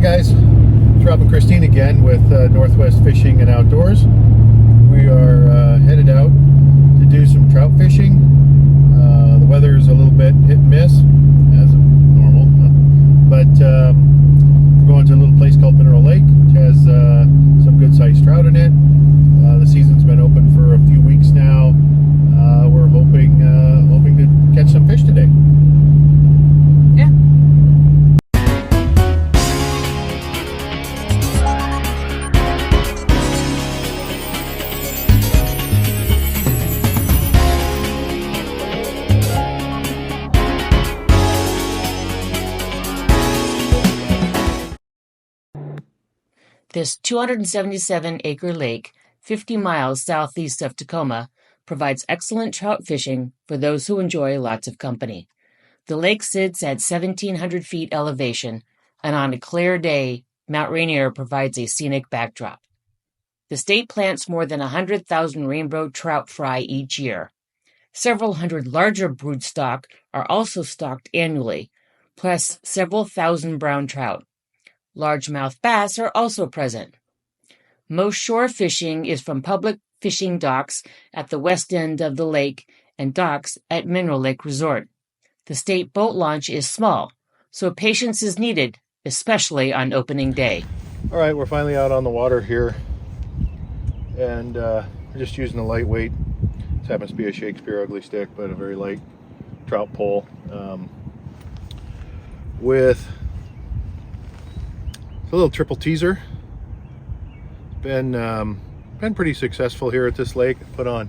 guys, it's Rob and Christine again with Northwest Fishing and Outdoors. We are headed out to do some trout fishing. The weather is a little bit hit and miss, as normal, but we're going to a little place called Mineral Lake, which has some good sized trout in it. The season's been open for a few weeks now. We're hoping to catch some fish today. Yeah. This 277-acre lake, 50 miles southeast of Tacoma, provides excellent trout fishing for those who enjoy lots of company. The lake sits at 1,700 feet elevation, and on a clear day, Mount Rainier provides a scenic backdrop. The state plants more than 100,000 rainbow trout fry each year. Several hundred larger broodstock are also stocked annually, plus several thousand brown trout. Largemouth bass are also present. Most shore fishing is from public fishing docks at the west end of the lake and docks at Mineral Lake Resort. The state boat launch is small, so patience is needed, especially on opening day. All right, we're finally out on the water here, and we're just using a lightweight. This happens to be a Shakespeare ugly stick, but a very light trout pole with a little triple teaser. Been pretty successful here at this lake. Put on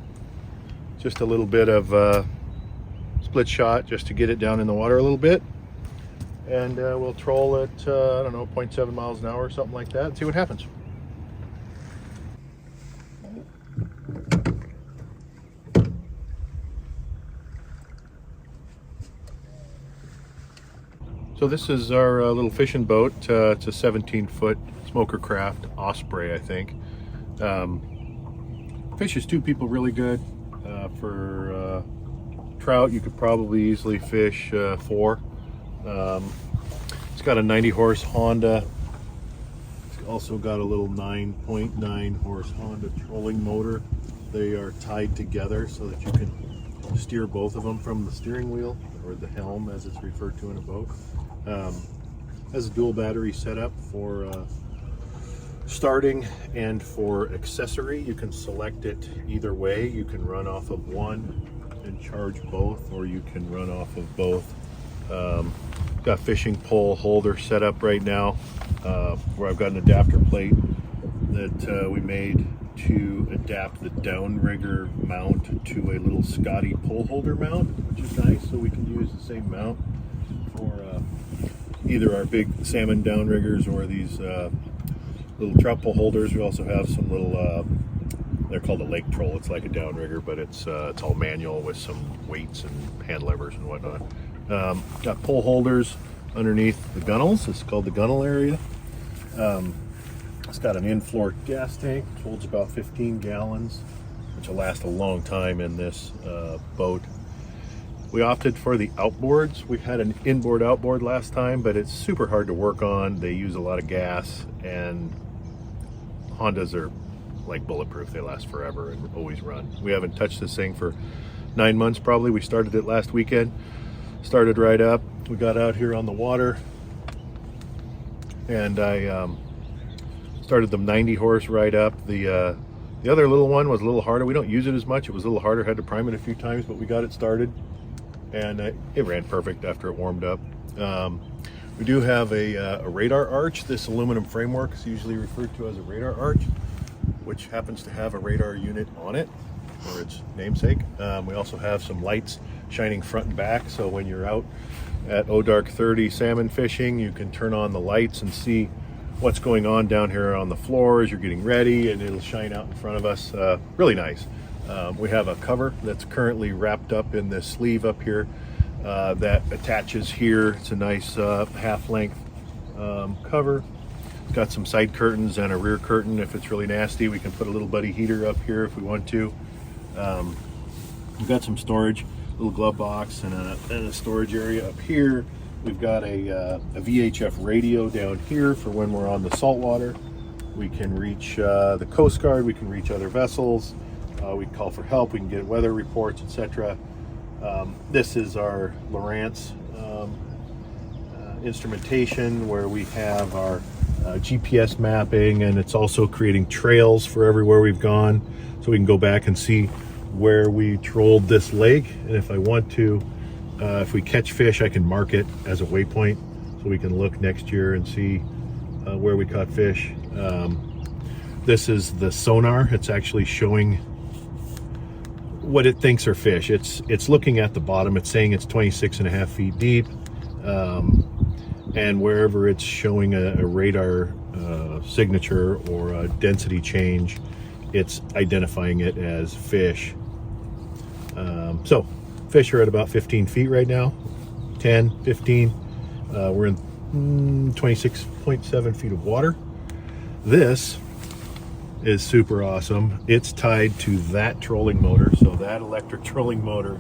just a little bit of split shot just to get it down in the water a little bit, and we'll troll at I don't know, 0.7 miles an hour or something like that, and see what happens. So this is our little fishing boat. It's a 17-foot SmokerCraft Osprey, I think. Fishes two people really good. For trout, you could probably easily fish four. It's got a 90-horse Honda. It's also got a little 9.9 horse Honda trolling motor. They are tied together so that you can steer both of them from the steering wheel, or the helm as it's referred to in a boat. Has a dual battery setup for starting and for accessory. You can select it either way. You can run off of one and charge both, or you can run off of both. Got fishing pole holder set up right now, where I've got an adapter plate that we made to adapt the downrigger mount to a little Scotty pole holder mount, which is nice, so we can use the same mount for either our big salmon downriggers or these little trout pole holders. We also have some little, they're called a lake troll. It's like a downrigger, but it's all manual with some weights and hand levers and whatnot. Got pole holders underneath the gunnels. It's called the gunnel area. It's got an in-floor gas tank, which holds about 15 gallons, which will last a long time in this boat. We opted for the outboards. We had an inboard outboard last time, but it's super hard to work on. They use a lot of gas, and Hondas are like bulletproof. They last forever and always run. We haven't touched this thing for 9 months probably. We started it last weekend. Started right up. We got out here on the water, and I started the 90 horse right up. The other little one was a little harder. We don't use it as much. It was a little harder. Had to prime it a few times, but we got it started, and it ran perfect after it warmed up. We do have a radar arch. This aluminum framework is usually referred to as a radar arch, which happens to have a radar unit on it, or its namesake. We also have some lights shining front and back, so when you're out at Dark 30 salmon fishing, you can turn on the lights and see what's going on down here on the floor as you're getting ready, and it'll shine out in front of us. Really nice. We have a cover that's currently wrapped up in this sleeve up here that attaches here. It's a nice half-length cover. It's got some side curtains and a rear curtain. If it's really nasty, we can put a little buddy heater up here if we want to. We've got some storage, little glove box, and a storage area up here. We've got a VHF radio down here for when we're on the saltwater. We can reach the Coast Guard, we can reach other vessels, we can call for help, we can get weather reports, etc. This is our Lowrance instrumentation, where we have our GPS mapping, and it's also creating trails for everywhere we've gone, so we can go back and see where we trolled this lake. And if I want to, if we catch fish, I can mark it as a waypoint, so we can look next year and see where we caught fish. This is the sonar. It's actually showing what it thinks are fish. It's looking at the bottom. It's saying it's 26.5 feet deep, and wherever it's showing a radar signature or a density change, it's identifying it as fish. So fish are at about 15 feet right now, 10, 15. We're in 26.7 feet of water. This is super awesome. It's tied to that trolling motor, so that electric trolling motor,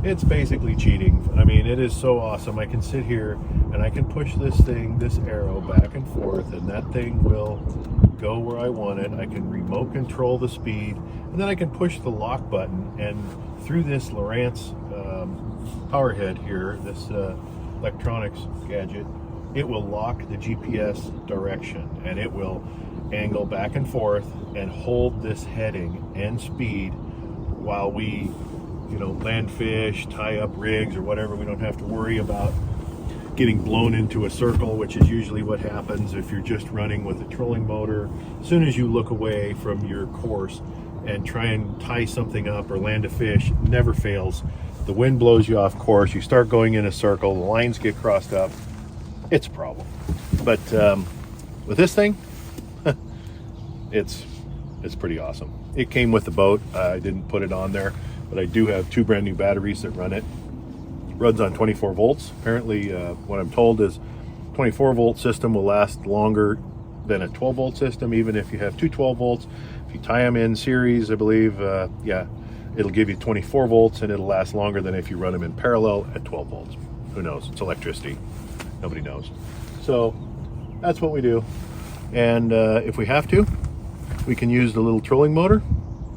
it's basically cheating. I mean, it is so awesome. I can sit here and I can push this arrow back and forth, and that thing will go where I want it. I can remote control the speed, and then I can push the lock button, and through this Lowrance power head here, this electronics gadget, it will lock the GPS direction, and it will angle back and forth and hold this heading and speed while we, land fish, tie up rigs or whatever. We don't have to worry about getting blown into a circle, which is usually what happens if you're just running with a trolling motor. As soon as you look away from your course and try and tie something up or land a fish, it never fails. The wind blows you off course, you start going in a circle, the lines get crossed up, it's a problem. But with this thing, it's pretty awesome. It came with the boat. I didn't put it on there, but I do have 2 brand new batteries that run it. It runs on 24 volts. Apparently, what I'm told is 24 volt system will last longer than a 12 volt system, even if you have 2 12 volts. If you tie them in series, I believe, it'll give you 24 volts, and it'll last longer than if you run them in parallel at 12 volts. Who knows? It's electricity. Nobody knows. So that's what we do. And if we have to, we can use the little trolling motor.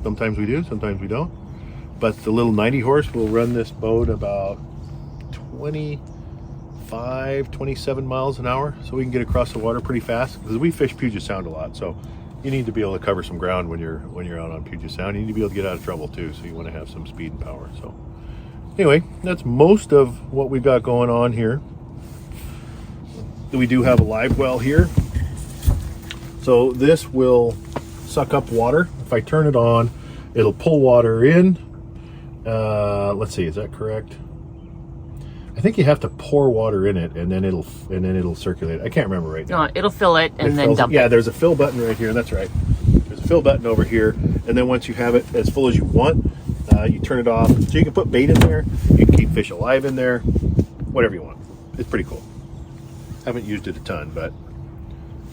Sometimes we do, sometimes we don't. But the little 90 horse will run this boat about 25, 27 miles an hour, so we can get across the water pretty fast, because we fish Puget Sound a lot. So you need to be able to cover some ground when you're out on Puget Sound. You need to be able to get out of trouble too, so you want to have some speed and power. So anyway, that's most of what we've got going on here. We do have a live well here. So this will suck up water. If I turn it on, it'll pull water in. Let's see, is that correct? I think you have to pour water in it, and then it'll circulate. I can't remember right now. No, it'll fill it and then dump it. Yeah, there's a fill button right here. That's right. There's a fill button over here, and then once you have it as full as you want, you turn it off. So you can put bait in there. You can keep fish alive in there. Whatever you want. It's pretty cool. Haven't used it a ton, but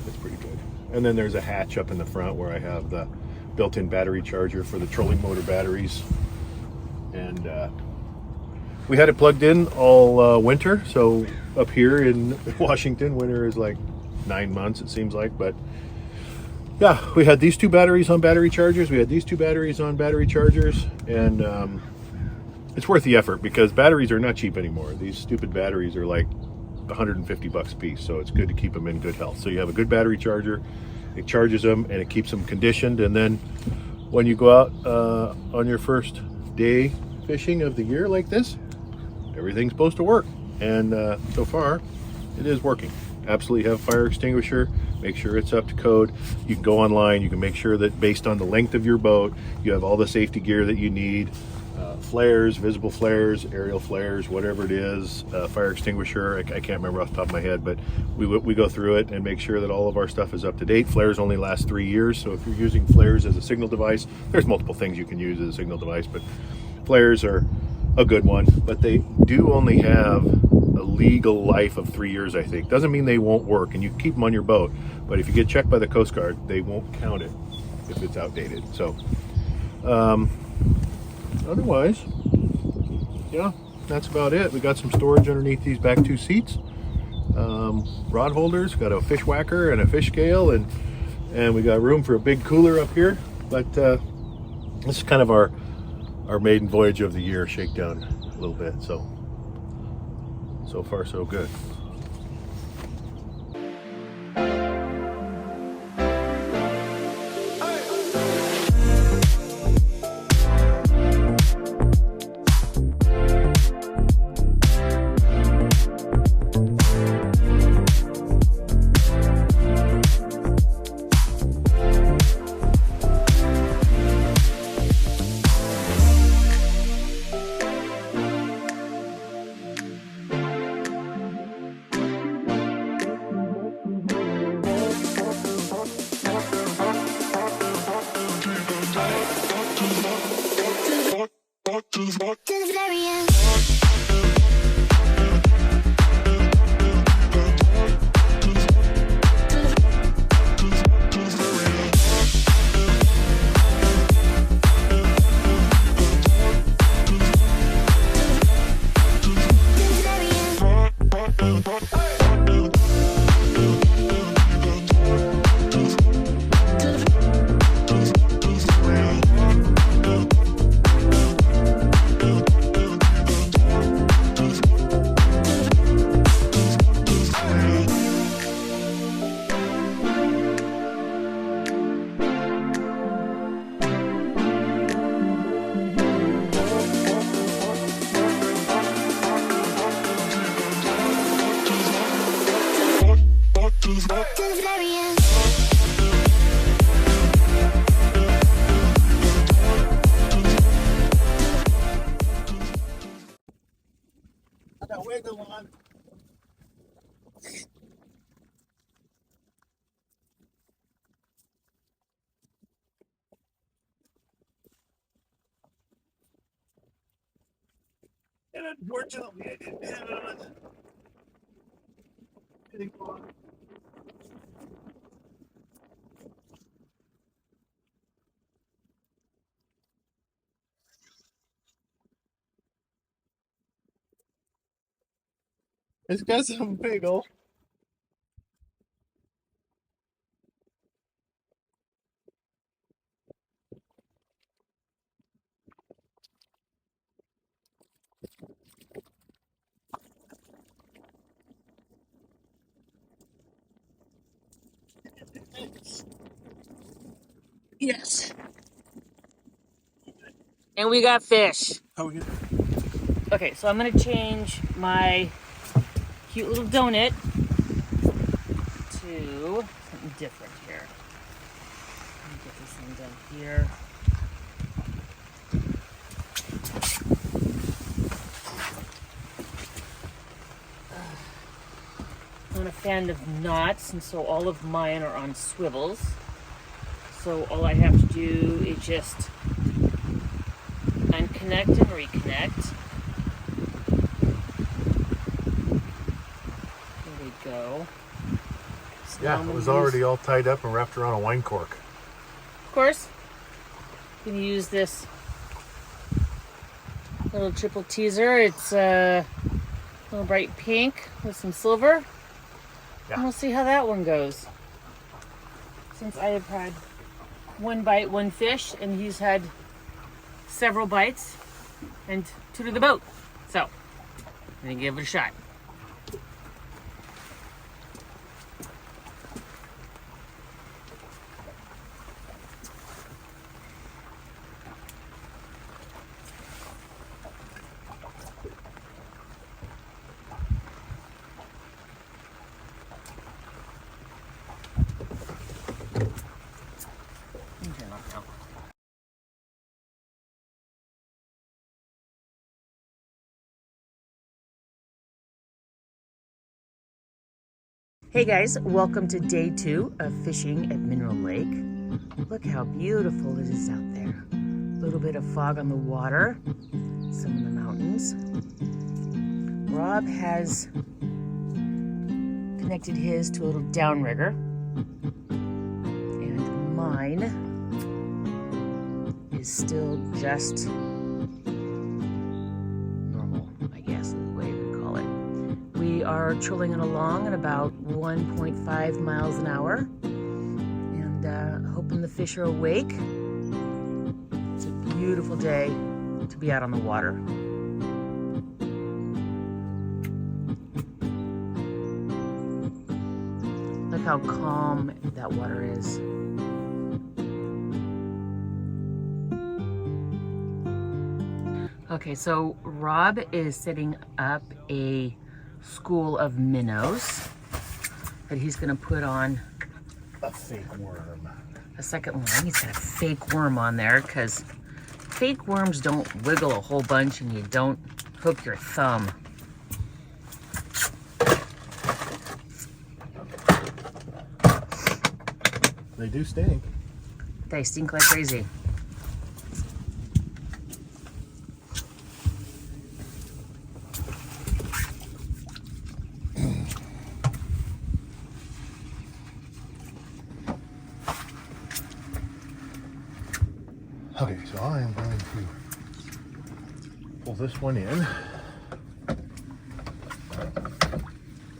it's pretty good. And then there's a hatch up in the front where I have the built-in battery charger for the trolling motor batteries. And we had it plugged in all winter. So up here in Washington, winter is like 9 months, it seems like. But yeah, we had these 2 batteries on battery chargers. We had these 2 batteries on battery chargers. And it's worth the effort, because batteries are not cheap anymore. These stupid batteries are like $150 a piece, so it's good to keep them in good health. So you have a good battery charger, it charges them and it keeps them conditioned, and then when you go out on your first day fishing of the year like this, everything's supposed to work. And so far it is working. Absolutely have fire extinguisher, make sure it's up to code. You can go online, you can make sure that based on the length of your boat, you have all the safety gear that you need. Flares, visible flares, aerial flares, whatever it is, fire extinguisher. I can't remember off the top of my head, but we go through it and make sure that all of our stuff is up to date. Flares only last 3 years, so if you're using flares as a signal device, there's multiple things you can use as a signal device, but flares are a good one. But they do only have a legal life of 3 years, I think. Doesn't mean they won't work, and you can keep them on your boat, but if you get checked by the Coast Guard, they won't count it if it's outdated. So otherwise, yeah, that's about it. We got some storage underneath these back two seats. Rod holders, got a fish whacker and a fish scale, and we got room for a big cooler up here. But this is kind of our maiden voyage of the year shakedown a little bit. So far so good. And unfortunately, I didn't have it on. It's got some wiggle. Yes. And we got fish. Oh, yeah. Okay, so I'm gonna change my cute little donut to something different here. Let me get this thing done here. I'm not a fan of knots, and so all of mine are on swivels. So all I have to do is just unconnect and reconnect. There we go. So Yeah, it was already all tied up and wrapped around a wine cork. Of course, I'm going to use this little triple teaser. It's a little bright pink with some silver. Yeah. And we'll see how that one goes. Since I have had one bite, one fish, and he's had several bites and two to the boat. So, I'm going to give it a shot. Hey guys, welcome to day 2 of fishing at Mineral Lake. Look how beautiful it is out there. A little bit of fog on the water, some of the mountains. Rob has connected his to a little downrigger, and mine is still just normal, I are trolling it along at about 1.5 miles an hour, and hoping the fish are awake. It's a beautiful day to be out on the water. Look how calm that water is. Okay, so Rob is setting up a school of minnows that he's gonna put on A fake worm. a second line. He's got a fake worm on there because fake worms don't wiggle a whole bunch and you don't hook your thumb. They do stink. They stink like crazy. Okay, so I am going to pull this one in.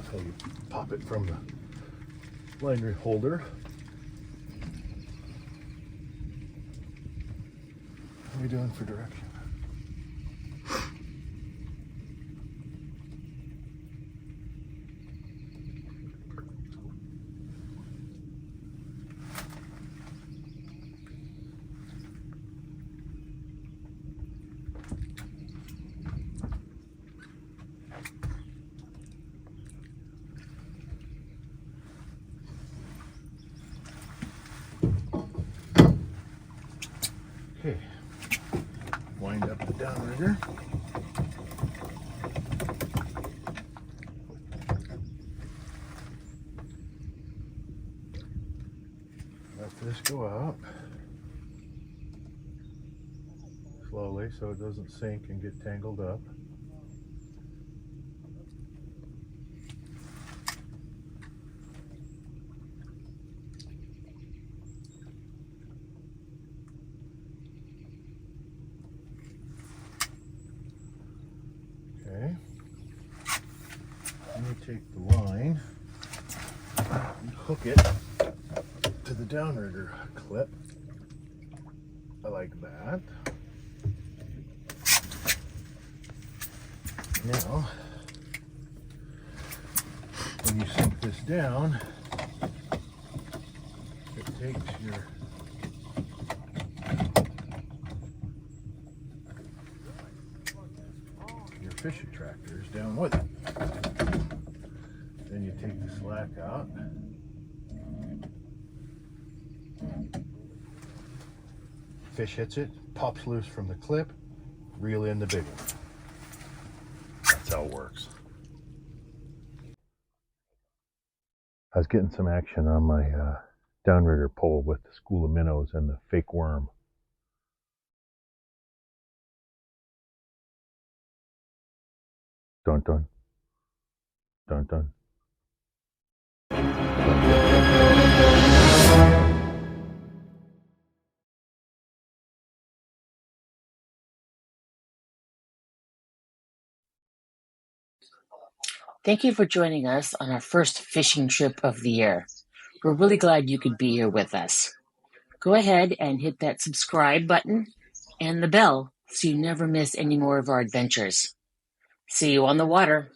So you pop it from the line holder. What are we doing for direction? Okay, wind up the downrigger. Let this go out slowly so it doesn't sink and get tangled up. Okay, then you take the line and hook it to the downrigger clip. I like that. Now, when you sink this down, it takes your fish attractors down with it. Then you take the slack out. Fish hits it, pops loose from the clip, reel in the big one. That's how it works. I was getting some action on my downrigger pole with the school of minnows and the fake worm. Dun dun. Dun dun. Thank you for joining us on our first fishing trip of the year. We're really glad you could be here with us. Go ahead and hit that subscribe button and the bell so you never miss any more of our adventures. See you on the water.